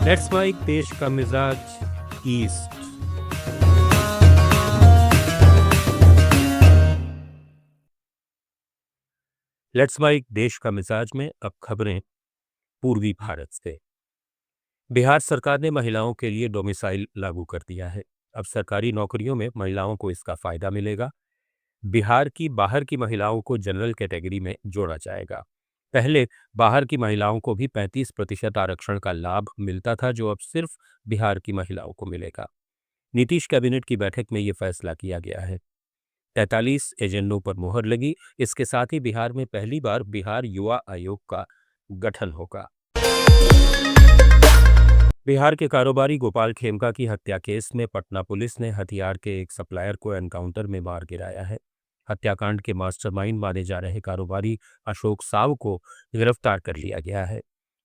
Let's mic देश का मिजाज ईस्ट। लेट्स माइक देश का मिजाज में अब खबरें पूर्वी भारत से। बिहार सरकार ने महिलाओं के लिए डोमिसाइल लागू कर दिया है। अब सरकारी नौकरियों में महिलाओं को इसका फायदा मिलेगा। बिहार की बाहर की महिलाओं को जनरल कैटेगरी में जोड़ा जाएगा। पहले बाहर की महिलाओं को भी 35% आरक्षण का लाभ मिलता था, जो अब सिर्फ बिहार की महिलाओं को मिलेगा। नीतीश कैबिनेट की बैठक में ये फैसला किया गया है। 43 एजेंडों पर मुहर लगी। इसके साथ ही बिहार में पहली बार बिहार युवा आयोग का गठन होगा। बिहार के कारोबारी गोपाल खेमका की हत्या केस में पटना पुलिस ने हथियार के एक सप्लायर को एनकाउंटर में मार गिराया है। हत्याकांड के मास्टरमाइंड माने जा रहे कारोबारी अशोक साव को गिरफ्तार कर लिया गया है।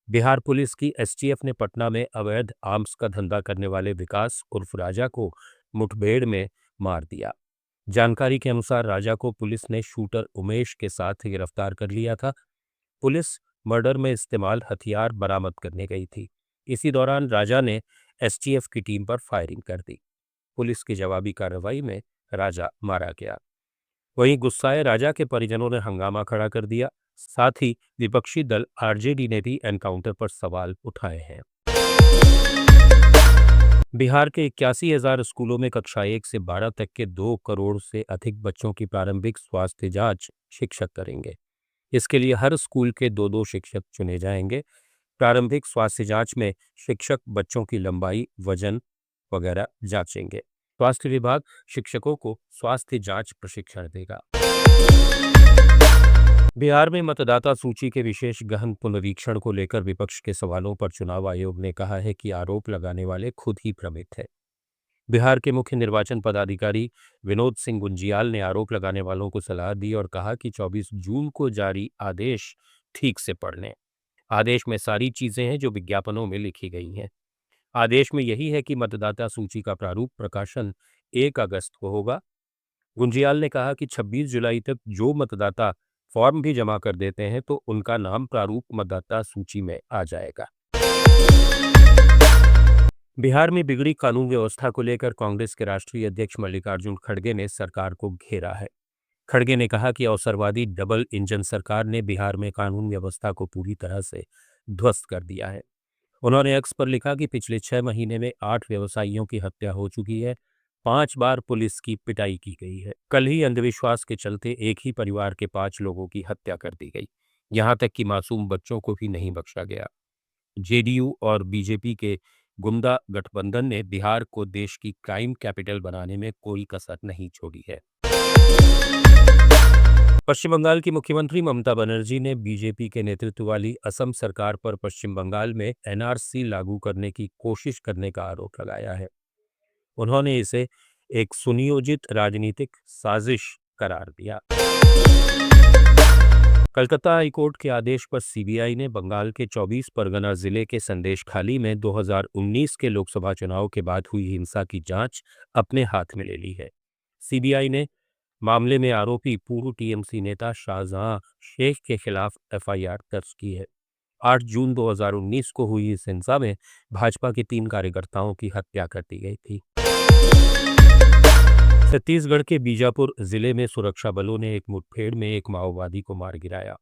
बिहार पुलिस की एसटीएफ ने पटना में अवैध आर्म्स का धंधा करने वाले विकास उर्फ राजा को मुठभेड़ में मार दिया। जानकारी के अनुसार राजा को पुलिस ने शूटर उमेश के साथ गिरफ्तार कर लिया था। पुलिस मर्डर में इस्तेमाल हथियार बरामद करने गई थी। इसी दौरान राजा ने एसटीएफ की टीम पर फायरिंग कर दी। पुलिस की जवाबी कार्रवाई में राजा मारा गया। वहीं गुस्साए राजा के परिजनों ने हंगामा खड़ा कर दिया। साथ ही विपक्षी दल आरजेडी ने भी एनकाउंटर पर सवाल उठाए हैं। बिहार के 81,000 स्कूलों में कक्षा 1 से 12 तक के 2 करोड़ से अधिक बच्चों की प्रारंभिक स्वास्थ्य जांच शिक्षक करेंगे। इसके लिए हर स्कूल के 2-2 शिक्षक चुने जाएंगे। प्रारंभिक स्वास्थ्य जांच में शिक्षक बच्चों की लंबाई, वजन वगैरह जांचेंगे। स्वास्थ्य विभाग शिक्षकों को स्वास्थ्य जांच प्रशिक्षण देगा। बिहार में मतदाता सूची के विशेष गहन पुनरीक्षण को लेकर विपक्ष के सवालों पर चुनाव आयोग ने कहा है कि आरोप लगाने वाले खुद ही भ्रमित है। बिहार के मुख्य निर्वाचन पदाधिकारी विनोद सिंह गुंजियाल ने आरोप लगाने वालों को सलाह दी और कहा कि 24 जून को जारी आदेश ठीक से पढ़ लें। आदेश में सारी चीजें हैं जो विज्ञापनों में लिखी गई हैं। आदेश में यही है कि मतदाता सूची का प्रारूप प्रकाशन 1 अगस्त को होगा। गुंजियाल ने कहा कि 26 जुलाई तक जो मतदाता फॉर्म भी जमा कर देते हैं तो उनका नाम प्रारूप मतदाता सूची में आ जाएगा। बिहार में बिगड़ी कानून व्यवस्था को लेकर कांग्रेस के राष्ट्रीय अध्यक्ष मल्लिकार्जुन खड़गे ने सरकार को घेरा है। खड़गे ने कहा कि अवसरवादी डबल इंजन सरकार ने बिहार में कानून व्यवस्था को पूरी तरह से ध्वस्त कर दिया है। उन्होंने एक्स पर लिखा कि पिछले 6 महीने में 8 व्यवसायियों की हत्या हो चुकी है। 5 बार पुलिस की पिटाई की गई है। कल ही अंधविश्वास के चलते एक ही परिवार के 5 लोगों की हत्या कर दी गई। यहां तक कि मासूम बच्चों को भी नहीं बख्शा गया। जेडीयू और बीजेपी के गुंडा गठबंधन ने बिहार को देश की क्राइम कैपिटल बनाने में कोई कसर नहीं छोड़ी है। पश्चिम बंगाल की मुख्यमंत्री ममता बनर्जी ने बीजेपी के नेतृत्व वाली असम सरकार पर पश्चिम बंगाल में एनआरसी लागू करने की कोशिश करने का आरोप लगाया है। उन्होंने इसे एक सुनियोजित राजनीतिक साजिश करार दिया। कलकत्ता हाईकोर्ट के आदेश पर सीबीआई ने बंगाल के 24 परगना जिले के संदेशखाली में 2019 के लोकसभा चुनाव के बाद हुई हिंसा की जांच अपने हाथ में ले ली है। सीबीआई ने मामले में आरोपी पूर्व टीएमसी नेता शाहजहां शेख के खिलाफ एफआईआर दर्ज की है। 8 जून 2019 को हुई इस हिंसा में भाजपा के 3 कार्यकर्ताओं की हत्या कर दी गई थी। छत्तीसगढ़ के बीजापुर जिले में सुरक्षा बलों ने एक मुठभेड़ में एक माओवादी को मार गिराया।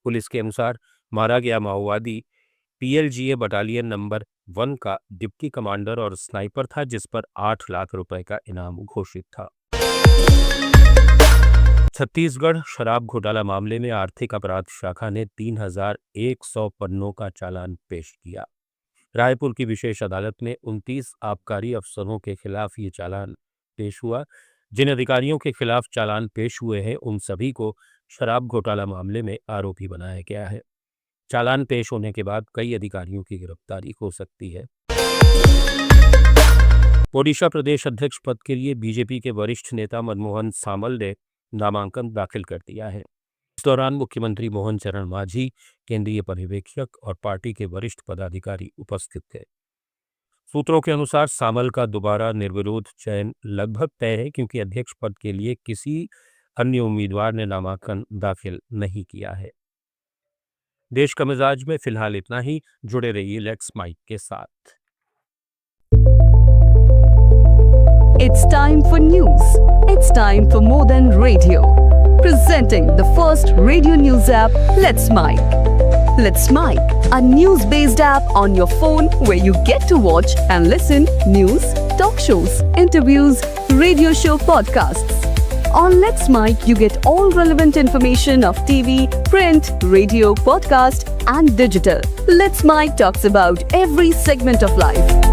पुलिस के अनुसार मारा गया माओवादी पीएलजीए बटालियन नंबर 1 का डिप्टी कमांडर और स्नाइपर था, जिस पर 8 लाख रुपए का इनाम घोषित था। छत्तीसगढ़ शराब घोटाला मामले में आर्थिक अपराध शाखा ने 3,100 पन्नों का चालान पेश किया। रायपुर की विशेष अदालत में 29 आबकारी अफसरों के खिलाफ ये चालान पेश हुआ। जिन अधिकारियों के खिलाफ चालान पेश हुए हैं उन सभी को शराब घोटाला मामले में आरोपी बनाया गया है। चालान पेश होने के बाद कई अधिकारियों की गिरफ्तारी हो सकती है। ओडिशा प्रदेश अध्यक्ष पद के लिए बीजेपी के वरिष्ठ नेता मनमोहन सामल ने नामांकन दाखिल कर दिया है। इस दौरान मुख्यमंत्री मोहन चरण मांझी, केंद्रीय पर्यवेक्षक और पार्टी के वरिष्ठ पदाधिकारी उपस्थित थे। सूत्रों के अनुसार सामल का दोबारा निर्विरोध चयन लगभग तय है, क्योंकि अध्यक्ष पद के लिए किसी अन्य उम्मीदवार ने नामांकन दाखिल नहीं किया है। देश का मिजाज में फिलहाल इतना ही। जुड़े रहिए लेट्स माइक के साथ। It's time for news. It's time for more than radio. Presenting the first radio news app, Let's Mic. Let's Mic, a news-based app on your phone where you get to watch and listen news, talk shows, interviews, radio show podcasts. On Let's Mic, you get all relevant information of TV, print, radio, podcast, and digital. Let's Mic talks about every segment of life.